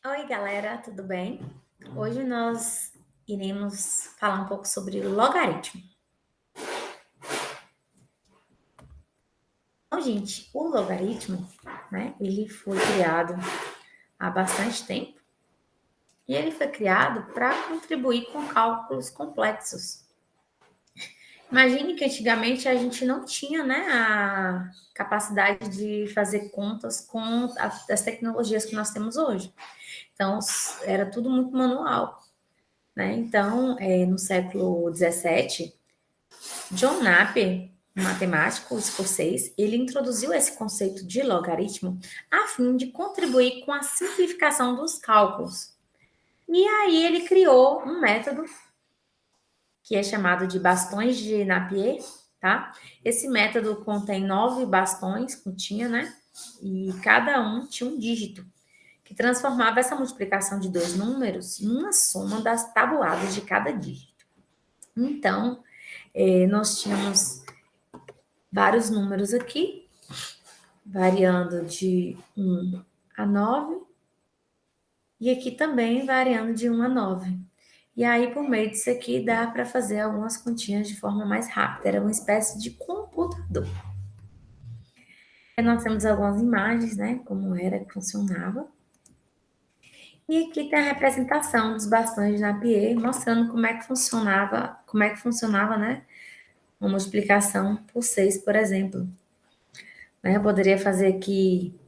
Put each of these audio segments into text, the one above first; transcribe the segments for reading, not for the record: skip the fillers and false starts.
Oi, galera, tudo bem? Hoje nós iremos falar um pouco sobre logaritmo. Então, gente, o logaritmo, né, ele foi criado há bastante tempo e ele foi criado para contribuir com cálculos complexos. Imagine que antigamente a gente não tinha, né, a capacidade de fazer contas com as tecnologias que nós temos hoje. Então, era tudo muito manual, né? Então, no século XVII, John Napier, um matemático escocês, ele introduziu esse conceito de logaritmo a fim de contribuir com a simplificação dos cálculos. E aí ele criou um método que é chamado de bastões de Napier, tá? Esse método contém 9 bastões, continha, né? E cada um tinha um dígito, que transformava essa multiplicação de dois números numa soma das tabuadas de cada dígito. Então, nós tínhamos vários números aqui, variando de 1 a 9, e aqui também variando de 1 a 9. E aí, por meio disso aqui, dá para fazer algumas continhas de forma mais rápida. Era uma espécie de computador. Aí nós temos algumas imagens, né? Como era que funcionava. E aqui tem a representação dos bastões de Napier, mostrando como é que funcionava, né? Uma multiplicação por 6, por exemplo. Né? Eu poderia fazer aqui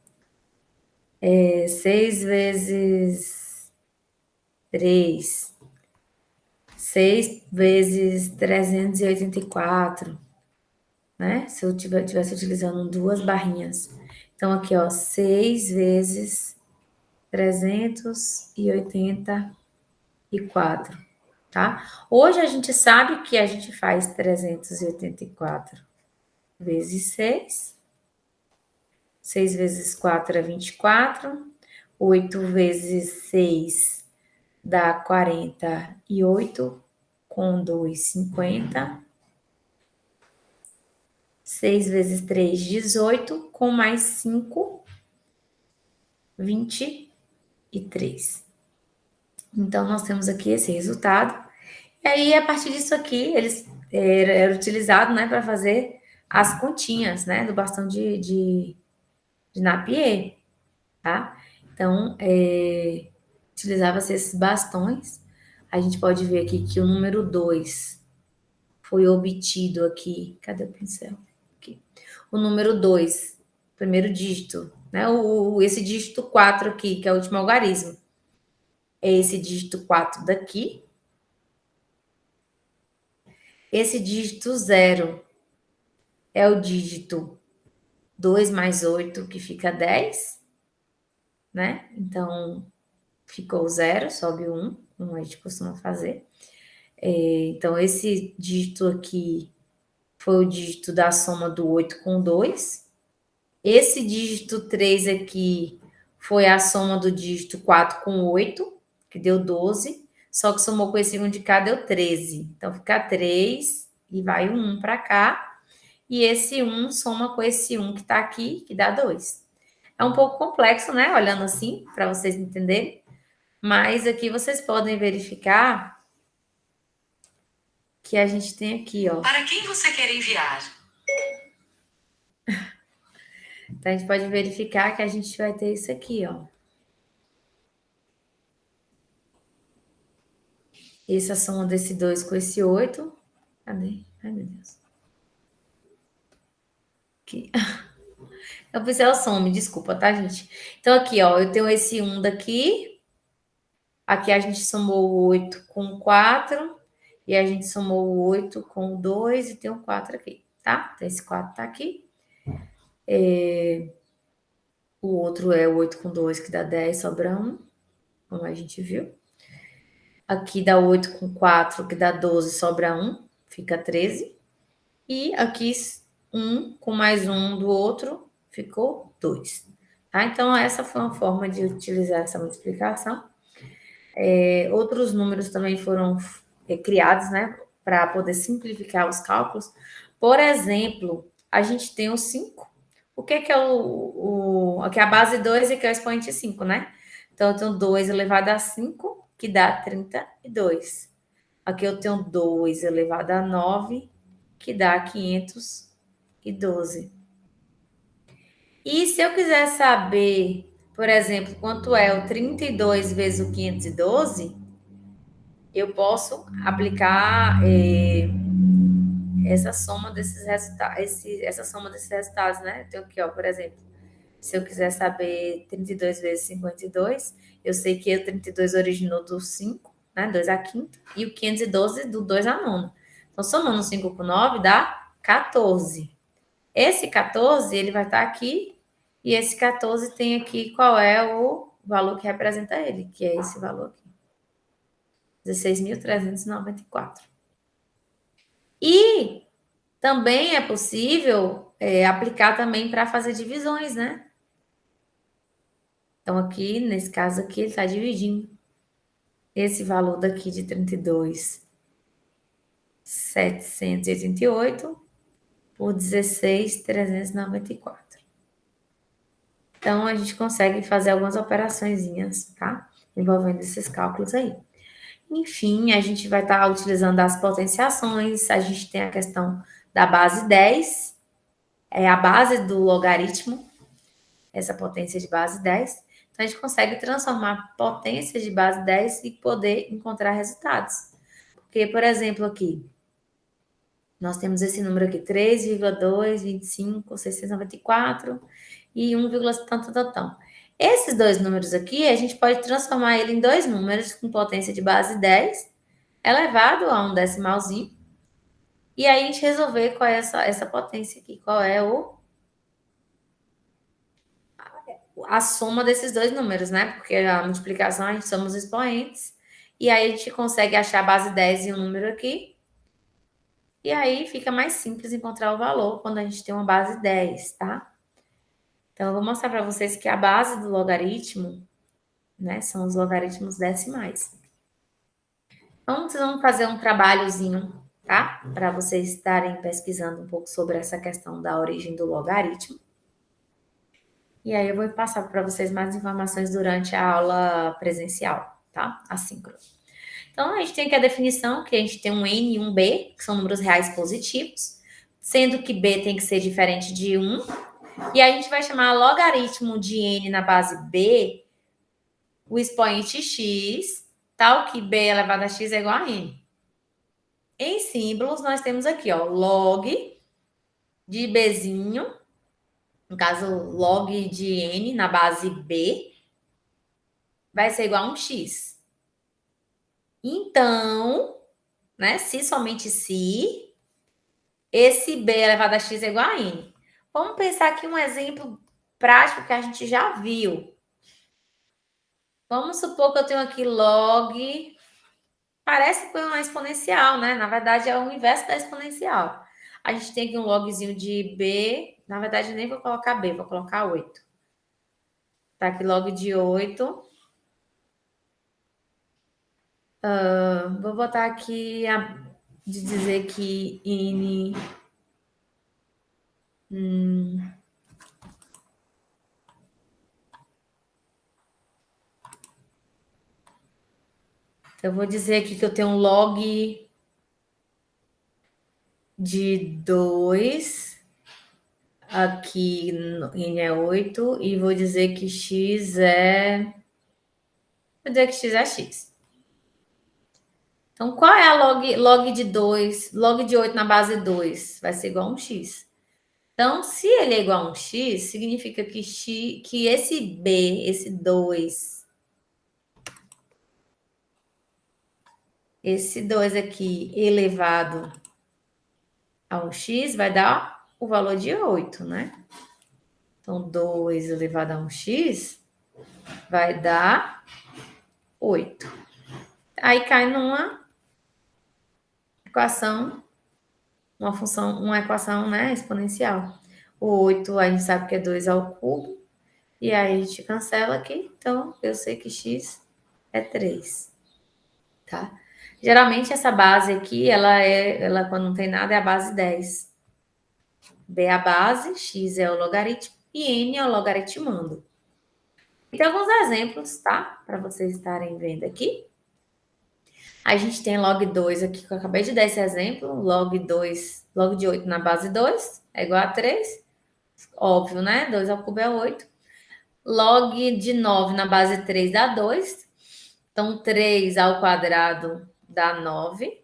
6 vezes 3, 6 vezes 384, né? Se eu tivesse utilizando duas barrinhas. Então, aqui, ó, 6 vezes 384, tá? Hoje a gente sabe que a gente faz 384 vezes 6. 6 vezes 4 é 24. 8 vezes 6 dá 48, com 2, 50. 6 vezes 3, 18, com mais 5, 23. Então, nós temos aqui esse resultado. E aí, a partir disso aqui, eles era utilizado, né, para fazer as continhas, né, do bastão de Napier, tá? Então, utilizava-se esses bastões. A gente pode ver aqui que o número 2 foi obtido aqui. Cadê o pincel? Aqui. O número 2, primeiro dígito, né? Esse dígito 4 aqui, que é o último algarismo. É esse dígito 4 daqui. Esse dígito 0 é o dígito 2 mais 8, que fica 10, né? Então, ficou 0, sobe 1, como a gente costuma fazer. Então, esse dígito aqui foi o dígito da soma do 8 com 2. Esse dígito 3 aqui foi a soma do dígito 4 com 8, que deu 12. Só que somou com esse 1 de cá, deu 13. Então, fica 3 e vai o 1 para cá. E esse 1 soma com esse 1 que está aqui, que dá 2. É um pouco complexo, né? Olhando assim, para vocês entenderem. Mas aqui vocês podem verificar que a gente tem aqui, ó. Para quem você quer enviar? Então, a gente pode verificar que a gente vai ter isso aqui, ó. Essa soma desse 2 com esse 8. Cadê? Ai, meu Deus. Aqui. Eu pensei o some, desculpa, tá, gente? Então, aqui, ó, eu tenho esse 1 daqui. Aqui a gente somou o 8 com 4. E a gente somou o 8 com 2 e tem um 4 aqui, tá? Então, esse 4 tá aqui. O outro é o 8 com 2, que dá 10, sobra 1, como a gente viu. Aqui dá 8 com 4, que dá 12, sobra 1, fica 13. E aqui 1 com mais 1 do outro, ficou 2. Tá? Então, essa foi uma forma de utilizar essa multiplicação. Outros números também foram criados, né, para poder simplificar os cálculos. Por exemplo, a gente tem o 5. O que é aqui é a base 2 e que é o expoente 5, né? Então, eu tenho 2 elevado a 5, que dá 32. Aqui eu tenho 2 elevado a 9, que dá 512. E se eu quiser saber, por exemplo, quanto é o 32 vezes o 512, eu posso aplicar essa soma desses resultados, né? Eu tenho aqui, ó, por exemplo, se eu quiser saber 32 vezes 52, eu sei que o 32 originou do 5, né? 2 a quinta, e o 512 do 2 a nona. Então, somando 5 com 9 dá 14. Esse 14, ele vai estar aqui, e esse 14 tem aqui qual é o valor que representa ele, que é esse valor aqui. 16.394. E também é possível aplicar também para fazer divisões, né? Então, aqui, nesse caso aqui, ele está dividindo esse valor daqui de 32.788 por 16.394. Então, a gente consegue fazer algumas operaçõezinhas, tá? Envolvendo esses cálculos aí. Enfim, a gente vai estar utilizando as potenciações, a gente tem a questão da base 10, é a base do logaritmo, essa potência de base 10. Então, a gente consegue transformar potências de base 10 e poder encontrar resultados. Porque, por exemplo, aqui, nós temos esse número aqui, 3,2, 25, 694 e 1, tanto. Esses dois números aqui, a gente pode transformar ele em dois números com potência de base 10, elevado a um decimalzinho, e aí a gente resolver qual é essa potência aqui, qual é a soma desses dois números, né? Porque a multiplicação a gente soma os expoentes, e aí a gente consegue achar a base 10 e um número aqui, e aí fica mais simples encontrar o valor quando a gente tem uma base 10, tá? Então, eu vou mostrar para vocês que a base do logaritmo, né, são os logaritmos decimais. Então, vocês vão fazer um trabalhozinho, tá? Para vocês estarem pesquisando um pouco sobre essa questão da origem do logaritmo. E aí eu vou passar para vocês mais informações durante a aula presencial, tá? Assíncrona. Então, a gente tem aqui a definição, que a gente tem um N e um B, que são números reais positivos, sendo que B tem que ser diferente de 1. E a gente vai chamar logaritmo de N na base B, o expoente x, tal que B elevado a x é igual a N. Em símbolos, nós temos aqui, ó, log de Bzinho, no caso, log de N na base B, vai ser igual a um x. Então, né, se somente se, esse B elevado a x é igual a N. Vamos pensar aqui um exemplo prático que a gente já viu. Vamos supor que eu tenho aqui log, parece com uma exponencial, né? Na verdade, é o inverso da exponencial. A gente tem aqui um logzinho de B, na verdade, eu nem vou colocar B, vou colocar 8. Tá aqui log de 8. Vou botar aqui de dizer que N. Eu vou dizer aqui que eu tenho um log de 2. Aqui N é 8. E vou dizer que X é. Vou dizer que X é X. Então, qual é a log de 2? Log de 8 na base 2 vai ser igual a um x. Então, se ele é igual a um x, significa que esse b, esse 2, esse 2 aqui elevado a um x vai dar o valor de 8, né? Então, 2 elevado a um x vai dar 8. Aí cai numa equação, uma equação, né, exponencial. O 8 a gente sabe que é 2 ao cubo. E aí a gente cancela aqui. Então, eu sei que x é 3. Tá? Geralmente, essa base aqui, ela quando não tem nada, é a base 10. B é a base, x é o logaritmo e n é o logaritmando. Tem alguns exemplos, tá? Para vocês estarem vendo aqui. A gente tem log 2 aqui, que eu acabei de dar esse exemplo. Log 2, log de 8 na base 2 é igual a 3. Óbvio, né? 2 ao cubo é 8. Log de 9 na base 3 dá 2. Então, 3 ao quadrado dá 9.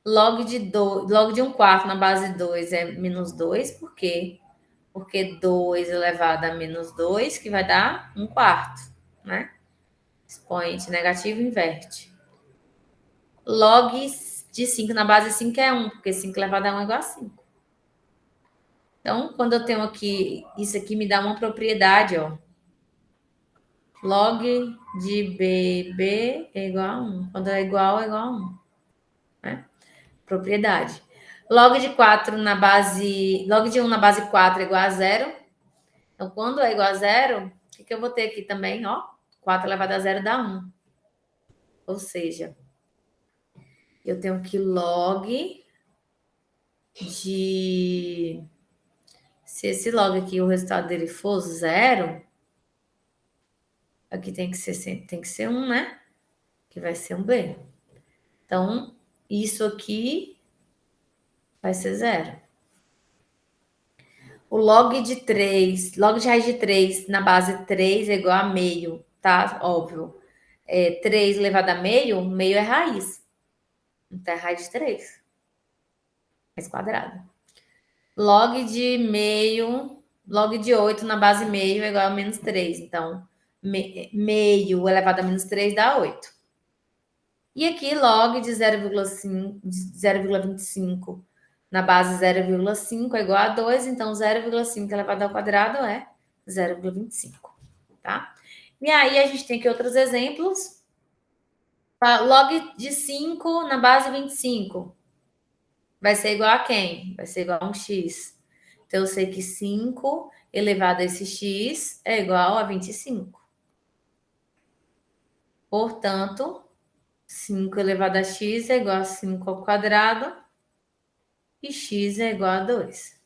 Log de 1 quarto na base 2 é menos 2. Por quê? Porque 2 elevado a menos 2, que vai dar 1 quarto, né? Expoente negativo inverte. Log de 5 na base 5 é 1, porque 5 elevado a 1 é igual a 5. Então, quando eu tenho aqui, isso aqui me dá uma propriedade, ó. Log de BB é igual a 1. Quando é igual a 1. Né? Propriedade. Log de 4 na base. Log de 1 na base 4 é igual a 0. Então, quando é igual a 0, o que eu vou ter aqui também? Ó, 4 elevado a 0 dá 1. Ou seja, eu tenho que log de. Se esse log aqui, o resultado dele for 0, aqui tem que ser 1, né? Que vai ser um B. Então, isso aqui vai ser 0. O log de 3, log de raiz de 3 na base 3 é igual a meio, tá? Óbvio. 3 elevado a meio, meio é raiz. Então, é raiz de 3. Raiz quadrada. Log de meio, log de 8 na base meio é igual a menos 3. Então, meio elevado a menos 3 dá 8. E aqui, log de 0,25 na base 0,5 é igual a 2. Então, 0,5 elevado ao quadrado é 0,25. Tá? E aí, a gente tem aqui outros exemplos. Log de 5 na base 25 vai ser igual a quem? Vai ser igual a um x. Então, eu sei que 5 elevado a esse x é igual a 25. Portanto, 5 elevado a x é igual a 5 ao quadrado e x é igual a 2.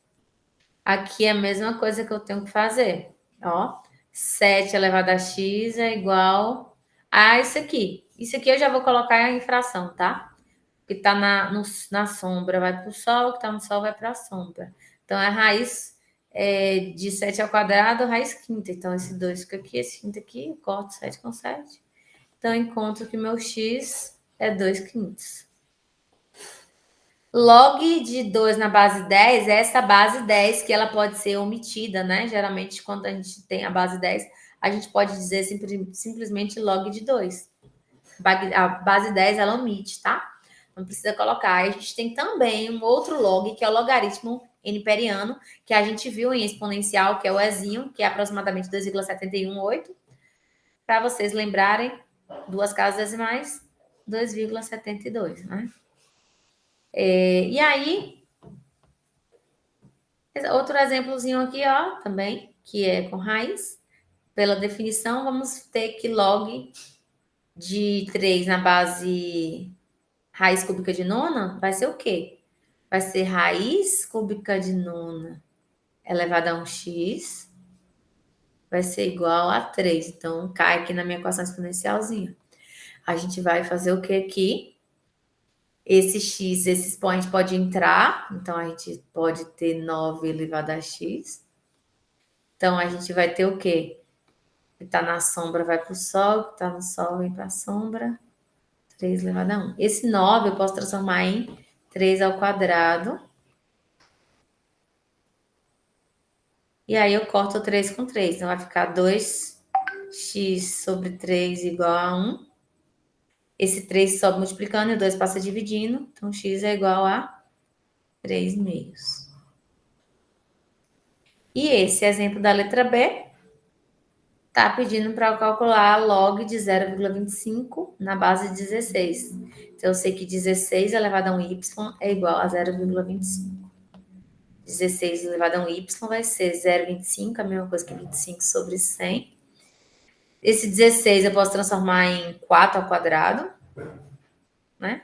Aqui é a mesma coisa que eu tenho que fazer. Ó, 7 elevado a x é igual a isso aqui. Isso aqui eu já vou colocar em fração, tá? Que está na sombra vai para o sol, que está no sol vai para a sombra. Então, a raiz de 7 ao quadrado, raiz quinta. Então, esse 2 fica aqui, esse quinto aqui, eu corto 7 com 7. Então, eu encontro que meu x é 2 quintos. Log de 2 na base 10 é essa base 10 que ela pode ser omitida, né? Geralmente, quando a gente tem a base 10, a gente pode dizer simplesmente log de 2. A base 10 ela omite, tá? Não precisa colocar. Aí a gente tem também um outro log, que é o logaritmo n-periano, que a gente viu em exponencial, que é o Ezinho, que é aproximadamente 2,718. Para vocês lembrarem, duas casas decimais, 2,72, né? E aí, outro exemplozinho aqui, ó, também, que é com raiz. Pela definição, vamos ter que log de 3 na base raiz cúbica de nona vai ser o quê? Vai ser raiz cúbica de nona elevada a 1x vai ser igual a 3. Então, cai aqui na minha equação exponencialzinha. A gente vai fazer o que aqui? Esse x, esse expoente pode entrar. Então, a gente pode ter 9 elevado a x. Então, a gente vai ter o quê? Que está na sombra vai para o sol, que está no sol vem para a sombra. 3 elevado a 1. Esse 9 eu posso transformar em 3 ao quadrado. E aí eu corto 3 com 3. Então vai ficar 2x sobre 3 igual a 1. Esse 3 sobe multiplicando e o 2 passa dividindo. Então x é igual a 3 meios. E esse exemplo da letra B está pedindo para eu calcular log de 0,25 na base de 16. Então eu sei que 16 elevado a um y é igual a 0,25. 16 elevado a um y vai ser 0,25, a mesma coisa que 25 sobre 100. Esse 16 eu posso transformar em 4 ao quadrado, né?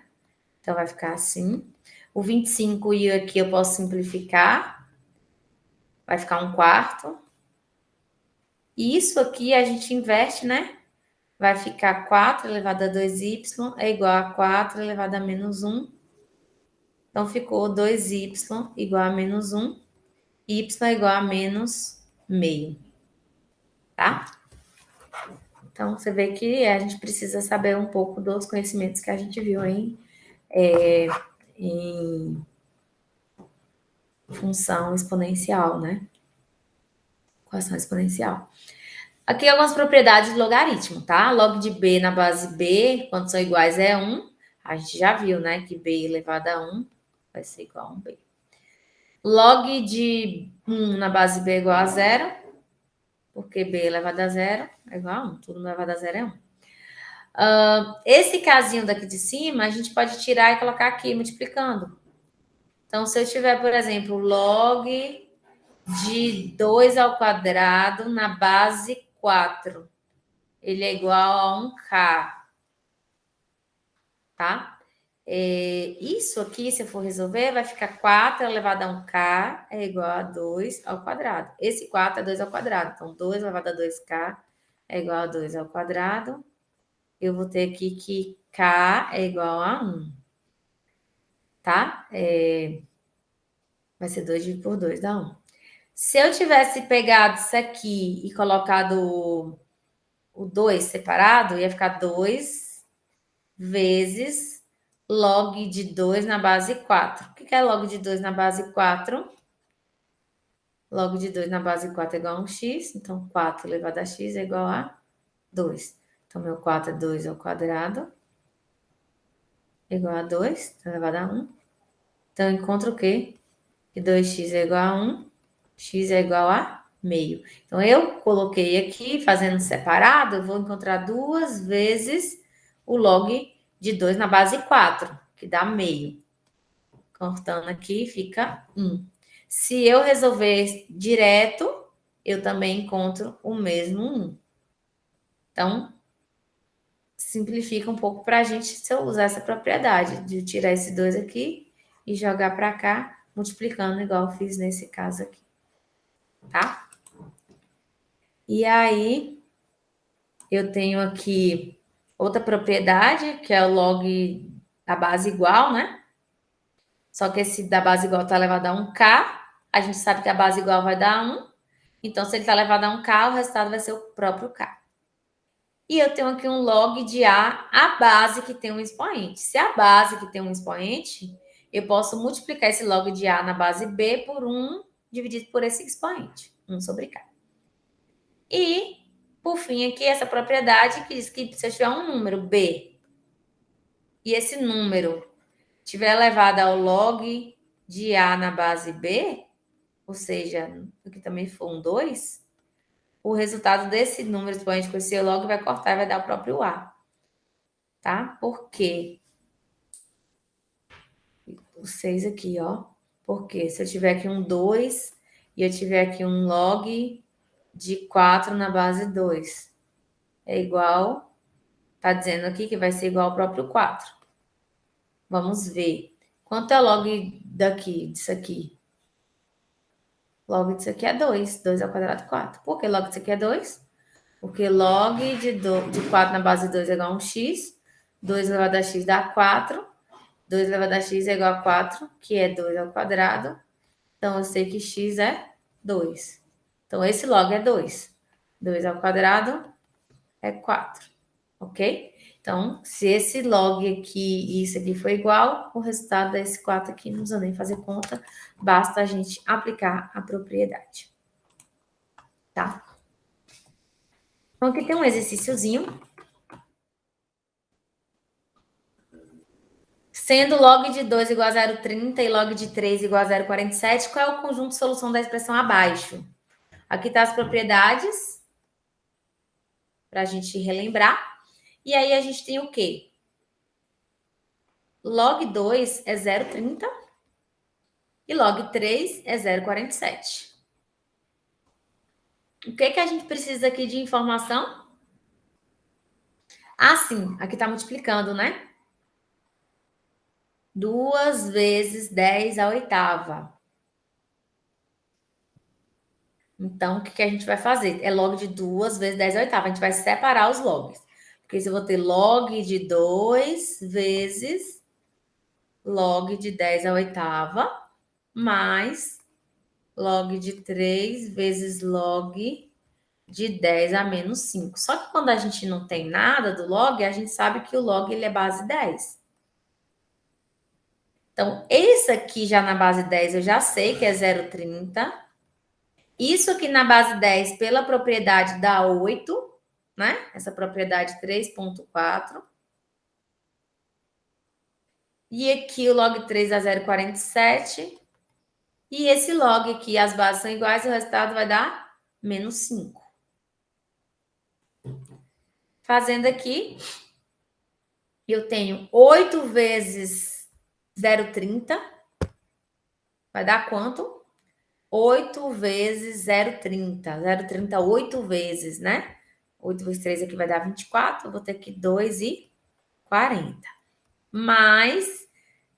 Então vai ficar assim. O 25 e aqui eu posso simplificar. Vai ficar 1 quarto. E isso aqui a gente inverte, né? Vai ficar 4 elevado a 2y é igual a 4 elevado a menos 1. Então, ficou 2y igual a menos 1. Y é igual a menos meio. Tá? Então, você vê que a gente precisa saber um pouco dos conhecimentos que a gente viu em função exponencial, né? Equação exponencial. Aqui algumas propriedades do logaritmo, tá? Log de b na base b, quando são iguais é 1. A gente já viu, né, que b elevado a 1 vai ser igual a 1b. Log de 1 na base b é igual a 0, porque b elevado a 0 é igual a 1. Tudo elevado a 0 é 1. Esse casinho daqui de cima, a gente pode tirar e colocar aqui, multiplicando. Então, se eu tiver, por exemplo, log de 2 ao quadrado na base 4, ele é igual a 1k, tá? Isso aqui, se eu for resolver, vai ficar 4 elevado a 1k é igual a 2 ao quadrado. Esse 4 é 2 ao quadrado. Então, 2 elevado a 2k é igual a 2 ao quadrado. Eu vou ter aqui que k é igual a 1. Tá? Vai ser 2 dividido por 2, dá 1. Se eu tivesse pegado isso aqui e colocado o 2 separado, ia ficar 2 vezes log de 2 na base 4. O que é log de 2 na base 4? Log de 2 na base 4 é igual a 1x. Então, 4 elevado a x é igual a 2. Então, meu 4 é 2 ao quadrado. Igual a 2 elevado a 1. Então, eu encontro o quê? Que 2x é igual a 1. X é igual a meio. Então, eu coloquei aqui, fazendo separado, eu vou encontrar 2 vezes o log de 2 na base 4, que dá meio. Cortando aqui, fica 1. Se eu resolver direto, eu também encontro o mesmo 1. Então, simplifica um pouco para a gente se eu usar essa propriedade de tirar esse 2 aqui e jogar para cá, multiplicando igual eu fiz nesse caso aqui. Tá? E aí, eu tenho aqui outra propriedade, que é o log da base igual, né? Só que esse da base igual está elevado a 1k. A gente sabe que a base igual vai dar 1. Então, se ele está elevado a 1k, o resultado vai ser o próprio k. E eu tenho aqui um log de a base que tem um expoente. Se a base que tem um expoente, eu posso multiplicar esse log de a na base b por 1 dividido por esse expoente, 1 sobre k. E, por fim, aqui essa propriedade que diz que se eu tiver um número b e esse número estiver elevado ao log de a na base b, ou seja, aqui também for um 2, o resultado desse número expoente com esse log vai cortar e vai dar o próprio a. Tá? Por quê? O 6 aqui, ó. Porque se eu tiver aqui um 2 e eu tiver aqui um log de 4 na base 2, é igual, tá dizendo aqui que vai ser igual ao próprio 4. Vamos ver. Quanto é log daqui, disso aqui? Log disso aqui é 2. 2 ao quadrado, 4. Por que log disso aqui é 2? Porque log de 4 na base 2 é igual a 1x. 2 elevado a x dá 4. 2 elevado a x é igual a 4, que é 2 ao quadrado. Então, eu sei que x é 2. Então, esse log é 2. 2 ao quadrado é 4. Ok? Então, se esse log aqui e isso aqui for igual, o resultado desse 4 aqui não precisa nem fazer conta, basta a gente aplicar a propriedade. Tá? Então, aqui tem um exercíciozinho. Sendo log de 2 igual a 0,30 e log de 3 igual a 0,47, qual é o conjunto de solução da expressão abaixo? Aqui tá as propriedades, para a gente relembrar. E aí, a gente tem o quê? Log 2 é 0,30 e log 3 é 0,47. O que a gente precisa aqui de informação? Ah, sim, aqui está multiplicando, né? 2 vezes 10 à oitava. Então, o que a gente vai fazer? É log de 2 vezes 10 à oitava. A gente vai separar os logs. Porque se eu vou ter log de 2 vezes log de 10 à oitava, mais log de 3 vezes log de 10 a menos 5. Só que quando a gente não tem nada do log, a gente sabe que o log ele é base 10. Então, esse aqui já na base 10 eu já sei que é 0,30. Isso aqui na base 10 pela propriedade dá 8, né? Essa propriedade 3,4. E aqui o log 3 dá 0,47. E esse log aqui, as bases são iguais, o resultado vai dar menos 5. Fazendo aqui, eu tenho 8 vezes 0,30. Vai dar quanto? 8 vezes 0,30. 0,30, 8 vezes, né? 8 vezes 3 aqui vai dar 24. Eu vou ter aqui 2,40. Mais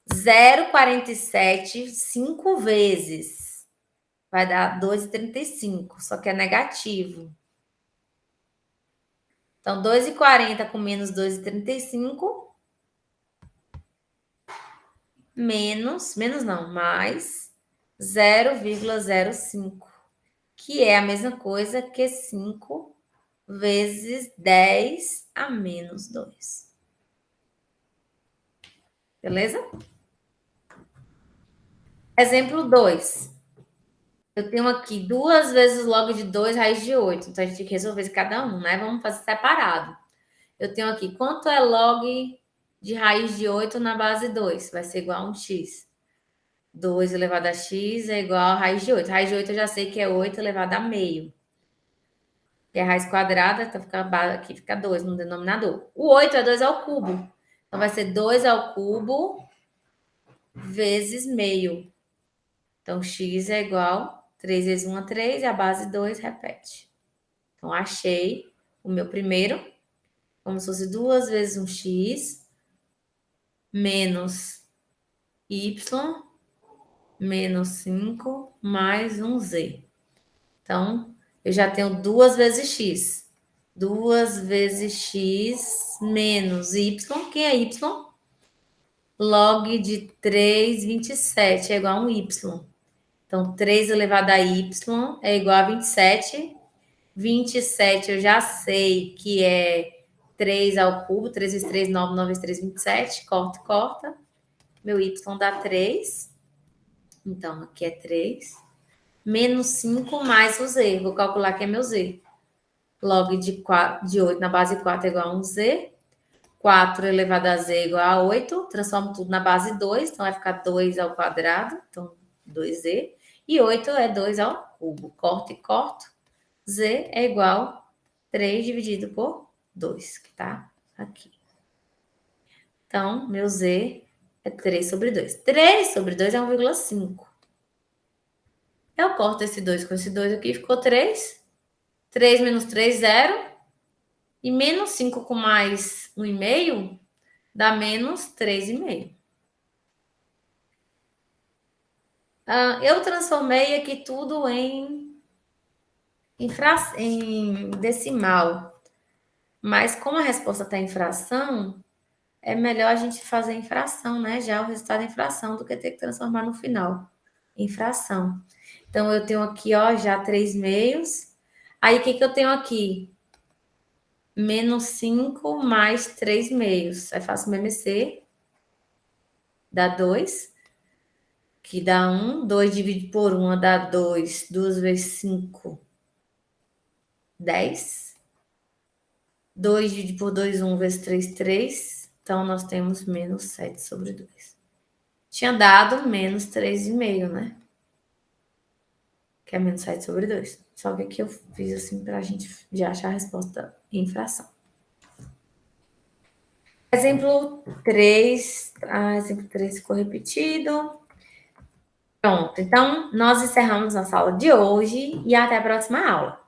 0,47, 5 vezes. Vai dar 2,35. Só que é negativo. Então, 2,40 com menos 2,35. Menos não, mais 0,05, que é a mesma coisa que 5 vezes 10 a menos 2. Beleza? Exemplo 2. Eu tenho aqui 2 vezes log de 2 raiz de 8. Então, a gente tem que resolver cada um, né? Vamos fazer separado. Eu tenho aqui, quanto é log de raiz de 8 na base 2? Vai ser igual a 1x. 2 elevado a x é igual a raiz de 8. Raiz de 8 eu já sei que é 8 elevado a meio. Que é a raiz quadrada, então aqui fica 2 no denominador. O 8 é 2 ao cubo. Então, vai ser 2 ao cubo vezes meio. Então, x é igual 3 vezes 1 a 3 e a base 2 repete. Então, achei o meu primeiro, como se fosse 2 vezes um x menos y menos 5 mais um z. Então, eu já tenho 2 vezes x. 2 vezes x menos y. Que é y? Log de 3,27 é igual a um y. Então, 3 elevado a y é igual a 27. 27 eu já sei que é 3 ao cubo. 3 vezes 3, 9. 9 vezes 3, 27. Corta, corta. Meu y dá 3. Então, aqui é 3. Menos 5 mais o z. Vou calcular que é meu z. Log de 8 na base 4 é igual a 1z. 4 elevado a z é igual a 8. Transformo tudo na base 2. Então, vai ficar 2 ao quadrado. Então, 2z. E 8 é 2 ao cubo. Corto e corto. Z é igual a 3 dividido por 2, que tá aqui. Então, meu z é 3 sobre 2. 3 sobre 2 é 1,5. Eu corto esse 2 com esse 2 aqui, ficou 3. 3 menos 3, 0. E menos 5 com mais 1,5 dá menos 3,5. Eu transformei aqui tudo em decimal. Mas como a resposta está em fração, é melhor a gente fazer em fração, né? Já o resultado em fração, do que ter que transformar no final em fração. Então, eu tenho aqui, ó, já 3 meios. Aí, o que eu tenho aqui? Menos 5 mais 3 meios. Aí, faço MMC. Dá 2. Que dá 1. 2 dividido por 1 dá 2. 2 vezes 5, 10. 2 dividido por 2, 1 vezes 3, 3. Então, nós temos menos 7 sobre 2. Tinha dado menos 3,5, né? Que é menos 7 sobre 2. Só que aqui eu fiz assim para a gente já achar a resposta em fração. Exemplo 3. Exemplo 3 ficou repetido. Pronto. Então, nós encerramos nossa aula de hoje e até a próxima aula.